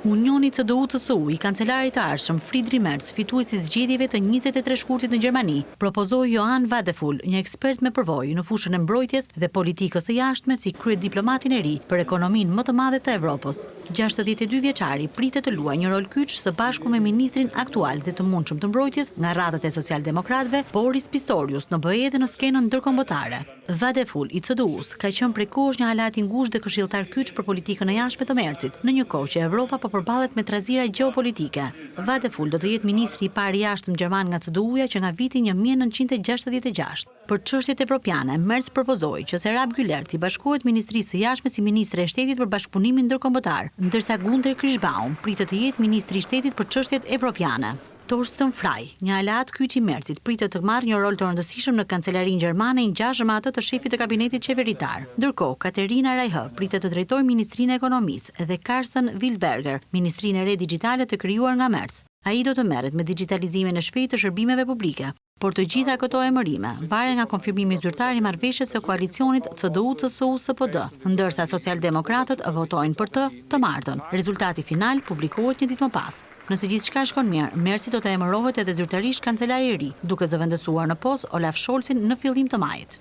Unioni CDU-CSU i kancelarit të ardhshëm Friedrich Merz, fituesi i zgjedhjeve të 23 shkurtit në Gjermani, propozoi Johan Wadefull, një ekspert me përvojë në fushën e mbrojtjes dhe politikës së jashtme si kryediplomatin e ri për ekonominë më të madhe të Evropës. 62 vjeçari pritet të luajë një rol kyç së bashku me ministrin aktual dhe të mundshëm të mbrojtjes nga radhët e socialdemokratëve, Boris Pistorius, në BE dhe në skenën ndërkombëtare. Wadefull i CDU-s ka qenë prej kohësh një aleat i ngushtë dhe këshilltar kyç për politikën e jashtme të Merzit, në një kohë që Evropa po përballet me trazira gjeopolitike. Wadefull do të jetë ministri i parë i jashtëm gjerman nga CDU-ja që nga viti 1966. Për çështjet evropiane, Merz propozoi që Serap Güler të bashkohet Ministrisë së Jashtme si ministre e shtetit për bashkëpunimin ndërkombëtar, ndërsa Gunther Kirschbaum pritet të jetë ministri i shtetit për çështjet evropiane. Torsten Frey, një aleat kyç i Merzit, pritet të marrë një rol të rëndësishëm në kancelarinë gjermane i ngjashëm me atë të shefit të kabinetit qeveritar. Ndërkohë, Katerina Reiche pritet të drejtojë Ministrinë e Ekonomisë dhe Carsten Wildberger, Ministrinë e re digjitale të krijuar nga Merz. Ai do të merret me digitalizimin e shpejtë të shërbimeve publike. Por të gjitha këto emërime varen nga konfirmimi zyrtar i marrëveshjes së koalicionit CDU-CSU-SPD, ndërsa socialdemokratët votojnë për të martën. Rezultati final publikohet një ditë më pas. Nëse gjithçka shkon mirë, Merzi do të emërohet edhe zyrtarisht kancelari i ri, duke zëvendësuar në postë Olaf Scholzin në fillim të majit.